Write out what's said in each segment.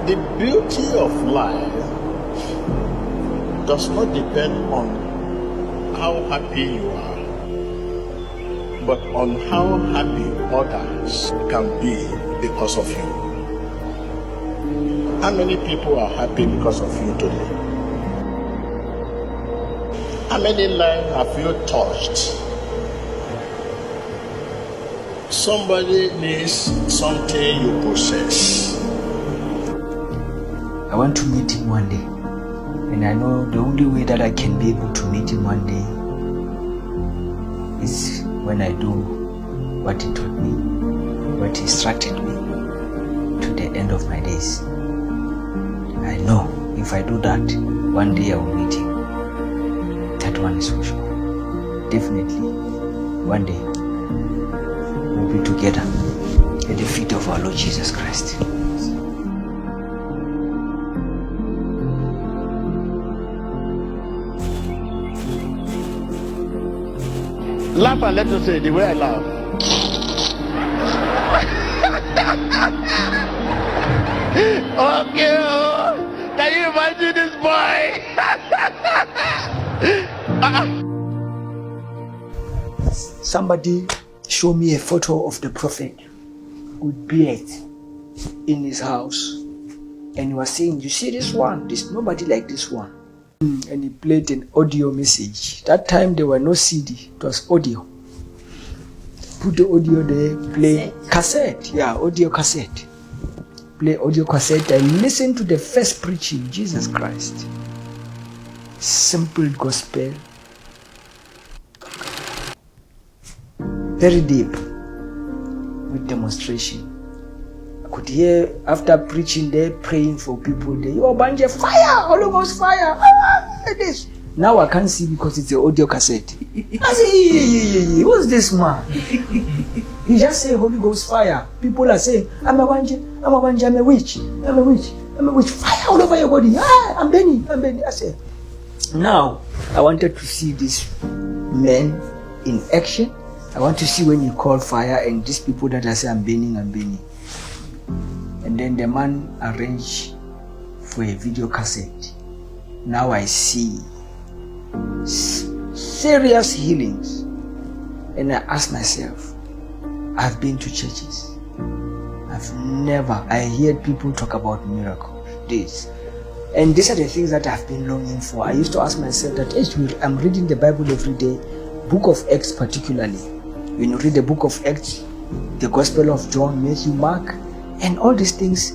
The beauty of life does not depend on how happy you are, but on how happy others can be because of you. How many people are happy because of you today? How many lives have you touched? Somebody needs something you possess. I want to meet him one day. And I know the only way that I can be able to meet him one day is when I do what he taught me, what he instructed me to the end of my days. I know if I do that, one day I will meet him. That one is for sure. Definitely, one day we'll be together at the feet of our Lord Jesus Christ. Laugh and let us say the way I laugh. Okay, can you imagine this boy? Somebody showed me a photo of the prophet with beard in his house, and he was saying, "You see this one? There's nobody like this one." And he played an audio message. That time there were no CD, it was audio. Put the audio there, play cassette. Yeah, audio cassette. Play audio cassette and listen to the first preaching, Jesus Christ. Simple gospel. Very deep with demonstration. I could hear after preaching there, praying for people there. You bunch of fire, Holy Ghost fire. Like this. Now I can't see because it's an audio cassette. I say, who's this man? He just say Holy Ghost fire. People are saying, I'm a witch, I'm a witch, I'm a witch, I'm a witch. Fire all over your body. I'm Benny. I say, now I wanted to see this man in action. I want to see when you call fire and these people that I say I'm burning. And then the man arranged for a video cassette. Now I see serious healings. And I ask myself, I've been to churches. I heard people talk about miracles, this. And these are the things that I've been longing for. I used to ask myself that I'm reading the Bible every day, Book of Acts particularly. When you read the Book of Acts, the Gospel of John, Matthew, Mark, and all these things,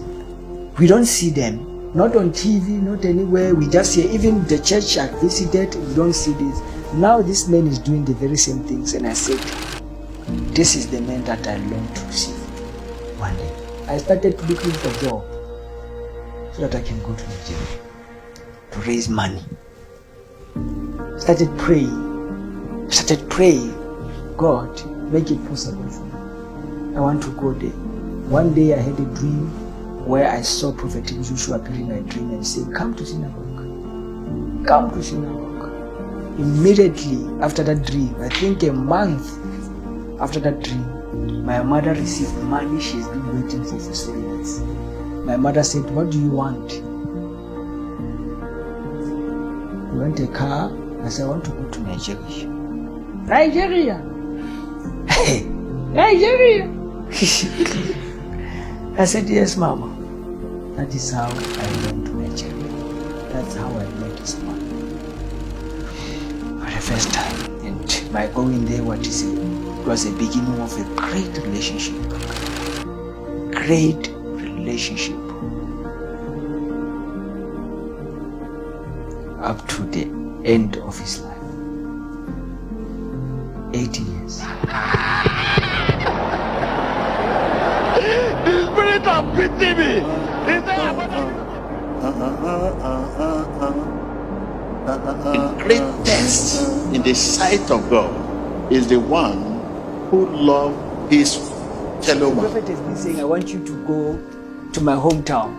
we don't see them. Not on TV, not anywhere. We just hear, even the church I visited, we don't see this. Now this man is doing the very same things, and I said, this is the man that I long to see one day. I started looking for a job so that I can go to Nigeria to raise money. Started praying. God, make it possible for me. I want to go there. One day I had a dream where I saw Prophet Joshua appear in my dream and say, come to synagogue. Immediately after that dream, I think a month after that dream, my mother received money she's been waiting for 7 years. My mother said, what do you want? You want a car? I said, I want to go to Nigeria. Nigeria! I said, yes, Mama. That is how I went to Nigeria. That's how I met this man. For the first time. And by going there, it was the beginning of a great relationship. Up to the end of his life. 18 years. The spirit of pity me. The greatest in the sight of God is the one who loves his fellow man. The prophet has been saying, I want you to go to my hometown.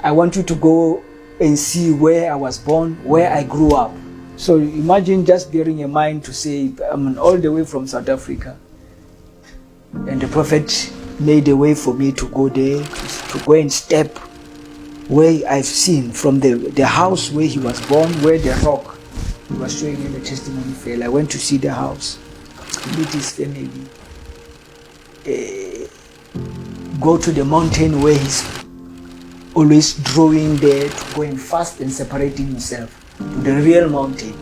I want you to go and see where I was born, where I grew up. So imagine just bearing in mind to say, I'm all the way from South Africa. And the prophet made a way for me to go there, to go and step where I've seen from the house where he was born, where the rock he was showing in the testimony fell. I went to see the house, meet his family, go to the mountain where he's always drawing there to go and fast and separating himself to the real mountain.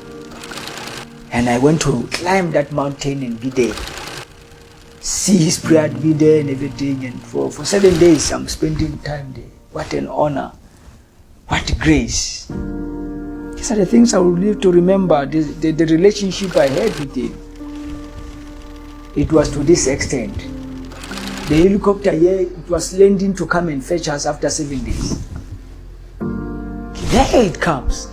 And I went to climb that mountain and be there, see his prayer, be there and everything. And for 7 days I'm spending time there. What an honor, what grace. These are the things I will live to remember. The relationship I had with him, it was to this extent. The helicopter here, it was landing to come and fetch us after 7 days. There it comes.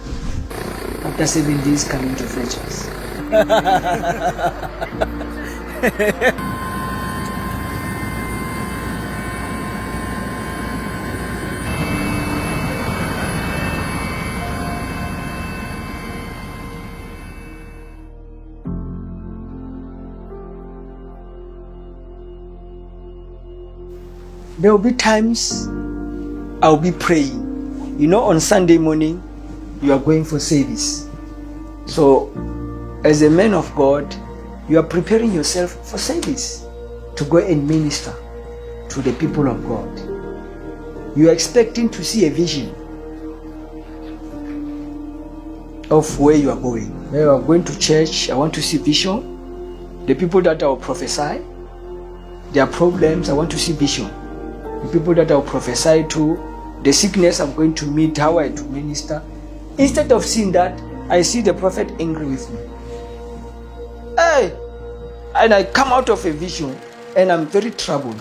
After 7 days coming to fetch us. There will be times I'll be praying. You know, on Sunday morning, you are going for service. So, as a man of God, you are preparing yourself for service to go and minister to the people of God. You are expecting to see a vision of where you are going. When you are going to church, I want to see vision. The people that I will prophesy, their problems, I want to see vision. The people that I will prophesy to, the sickness I'm going to meet, how I to minister. Instead of seeing that, I see the prophet angry with me. Hey! And I come out of a vision and I'm very troubled.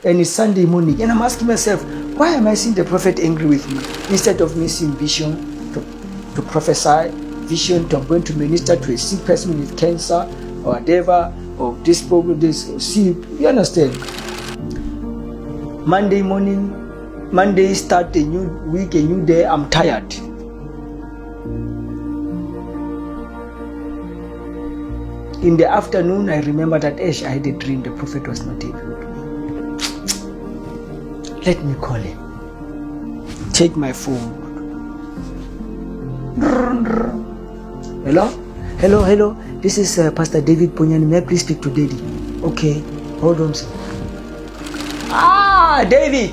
And it's Sunday morning and I'm asking myself, why am I seeing the prophet angry with me? Instead of me seeing vision to prophesy, vision to I'm going to minister to a sick person with cancer or whatever, or this problem, this, see, you understand? Monday morning, Monday start a new week, a new day, I'm tired. In the afternoon, I remember that I had a dream, the prophet was not able with me. Let me call him. Take my phone. Hello? Hello. This is Pastor David Poonyane. May I please speak to Daddy? Okay, hold on, sir. David,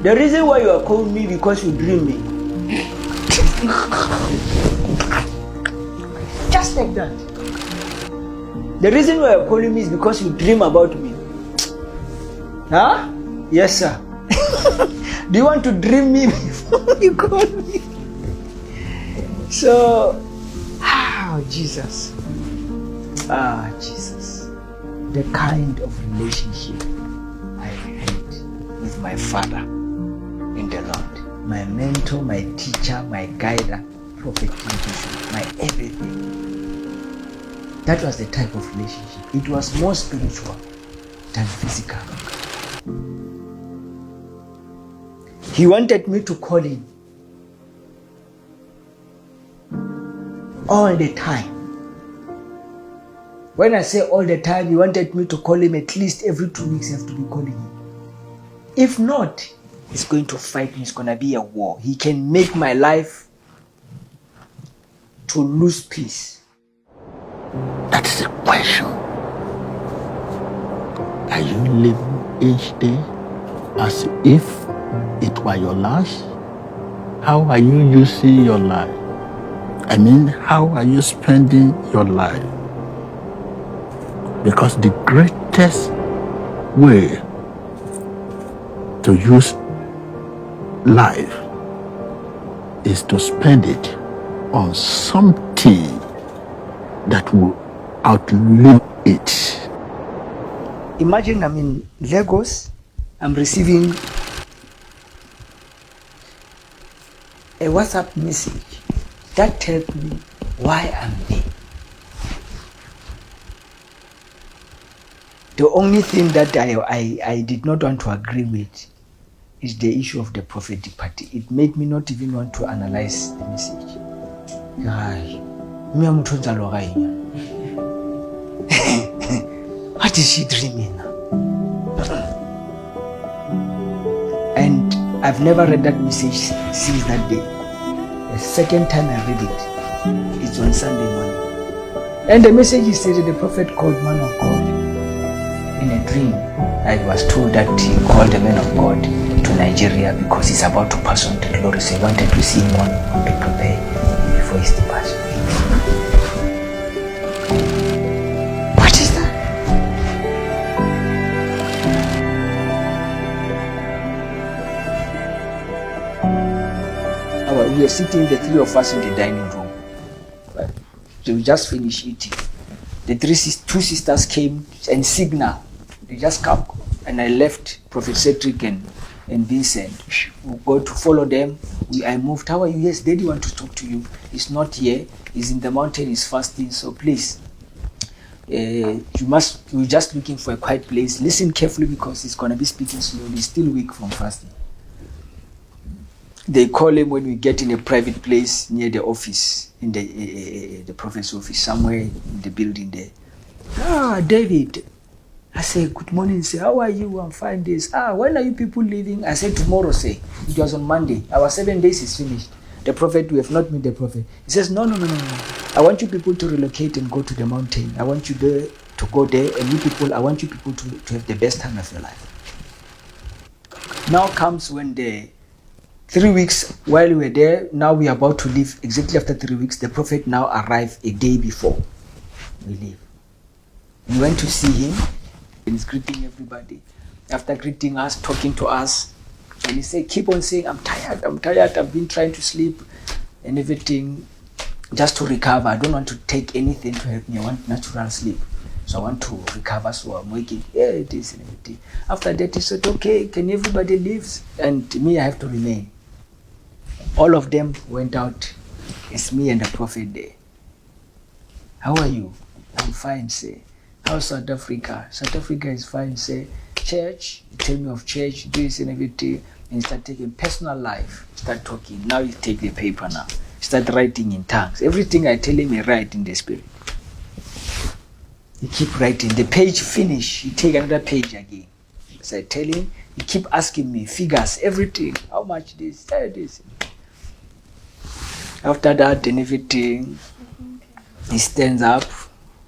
the reason why you are calling me because you dream me. Just like that. The reason why you are calling me is because you dream about me. Huh? Yes, sir. Do you want to dream me before you call me? So, Jesus. Jesus. The kind of relationship I had with my father in the Lord. My mentor, my teacher, my guider, prophet, my everything. That was the type of relationship. It was more spiritual than physical. He wanted me to call him all the time. When I say all the time, he wanted me to call him at least every 2 weeks. I have to be calling him. If not, he's going to fight me. It's going to be a war. He can make my life to lose peace. That's the question. Are you living each day as if it were your last? How are you using your life? I mean, how are you spending your life? Because the greatest way to use life is to spend it on something that will outlive it. Imagine I'm in Lagos, I'm receiving a WhatsApp message that tells me why I'm there. The only thing that I did not want to agree with is the issue of the prophetic party. It made me not even want to analyze the message. What is she dreaming now? And I've never read that message since that day. The second time I read it, it's on Sunday morning. And the message is said that the prophet called man of God in a dream. I was told that he called the man of God to Nigeria because he's about to pass on to the Lord. So he wanted to see him to prepare before his departure. What is that? We were sitting, the three of us, in the dining room. So we just finished eating. The two sisters came and signal. They just come, and I left Prophet Cedric and Vincent. We go to follow them. I moved. How are you? Yes, Daddy want to talk to you. He's not here. He's in the mountain. He's fasting. So please, we're just looking for a quiet place. Listen carefully because he's gonna be speaking slowly. He's still weak from fasting. They call him when we get in a private place near the office, in the prophet's office, somewhere in the building there. David. I say, good morning, say, how are you? I'm fine days. When are you people leaving? I said, tomorrow, say. It was on Monday. Our 7 days is finished. The prophet, we have not met the prophet. He says, no. I want you people to relocate and go to the mountain. I want you to go there, and you people, I want you people to have the best time of your life. Now comes when the 3 weeks while we were there, now we are about to leave. Exactly after 3 weeks, the prophet now arrived a day before we leave. We went to see him, and he's greeting everybody. After greeting us, talking to us, and he said, keep on saying, I'm tired, I've been trying to sleep and everything, just to recover. I don't want to take anything to help me. I want natural sleep. So I want to recover, so I'm waking. Yeah, it is and everything. After that, he said, okay, can everybody leave? And me, I have to remain. All of them went out. It's me and the prophet there. How are you? I'm fine, say. How's South Africa? South Africa is fine, say. Church, you tell me of church, this and everything, and start taking personal life, start talking. Now you take the paper now. Start writing in tongues. Everything I tell him, he write in the spirit. He keep writing. The page finish, he take another page again. So I tell him, he keep asking me, figures, everything. How much this? This. After that and everything, he stands up.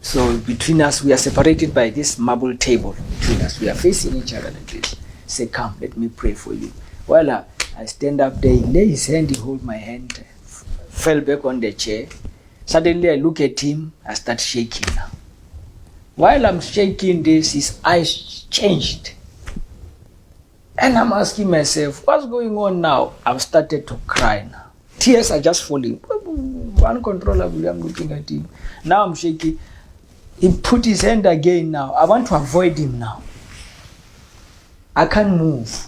So between us, we are separated by this marble table. Between us, we are facing each other like this. Say, come, let me pray for you. While I stand up there, he lay his hand, he hold my hand, fell back on the chair. Suddenly I look at him, I start shaking now. While I'm shaking this, his eyes changed. And I'm asking myself, what's going on now? I've started to cry now. Tears are just falling. Uncontrollably, I'm looking at him. Now I'm shaking. He put his hand again now. I want to avoid him now. I can't move.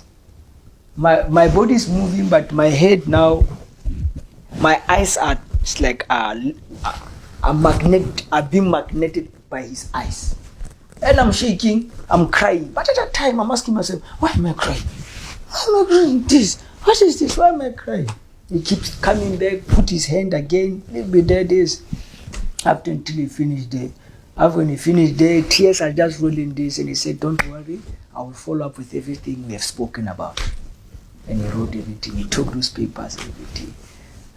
My body is moving, but my head now, my eyes are like I've been magneted by his eyes. And I'm shaking, I'm crying. But at that time, I'm asking myself, why am I crying? Why am I crying this? What is this? Why am I crying? He keeps coming back, put his hand again, leave me there this. Up until he finished there. After when he finished there, tears are just rolling this, and he said, don't worry, I will follow up with everything we have spoken about. And he wrote everything. He took those papers and everything.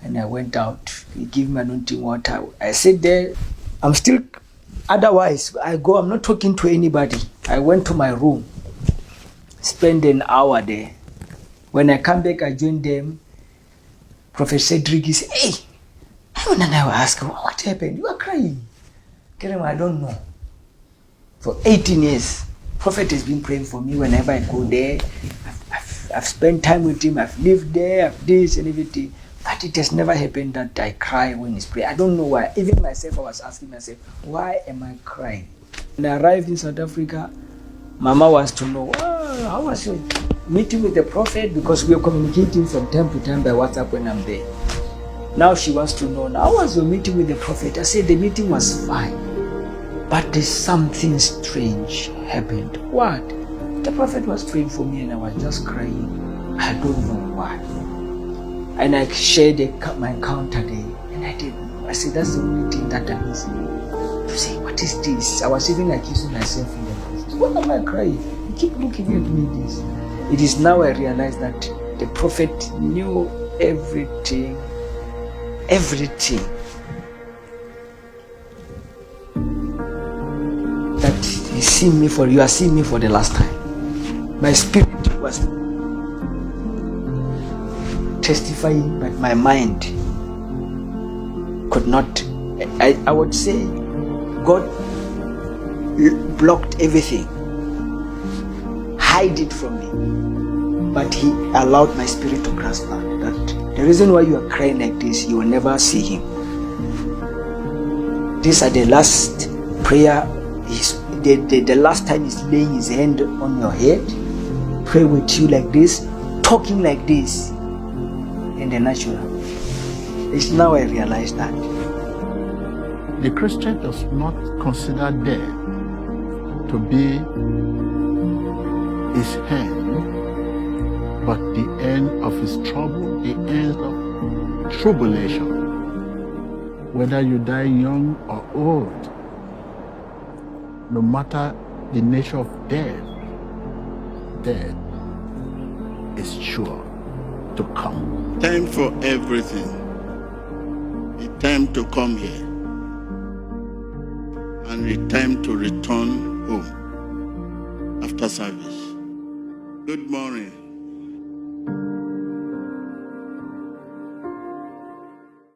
And I went out. He gave me anointing water. I sat there. I'm still, otherwise, I go, I'm not talking to anybody. I went to my room, spent an hour there. When I come back, I joined them. Prophet Cedric is, hey, and I will ask him, what happened? You are crying. Kerem, I don't know. For 18 years, Prophet has been praying for me whenever I go there. I've spent time with him. I've lived there. I've this and everything. But it has never happened that I cry when he's praying. I don't know why. Even myself, I was asking myself, why am I crying? When I arrived in South Africa, Mama wants to know, how was your meeting with the prophet? Because we are communicating from time to time by WhatsApp when I'm there. Now she wants to know, how was your meeting with the prophet? I said the meeting was fine. But there's something strange happened. What? The prophet was praying for me and I was just crying. I don't know why. And I shared my encounter there. And I didn't know. I said, that's the only thing that I'm missing. To say, what is this? I was even accusing myself in the process. What am I crying? You keep looking at me this. It is now I realize that The prophet knew everything. That you are seeing me for the last time. My spirit was testifying, but my mind could not. I would say God blocked everything, hide it from me, but He allowed my spirit to grasp that the reason why you are crying like this, you will never see Him. These are the last prayer. The last time He's laying His hand on your head, pray with you like this, talking like this in the natural. It's now I realize that The Christian does not consider death to be his end, but the end of his trouble, the end of tribulation. Whether you die young or old, no matter the nature of death is sure to come. Time for everything. The time to come here. And the time to return home after service. Good morning.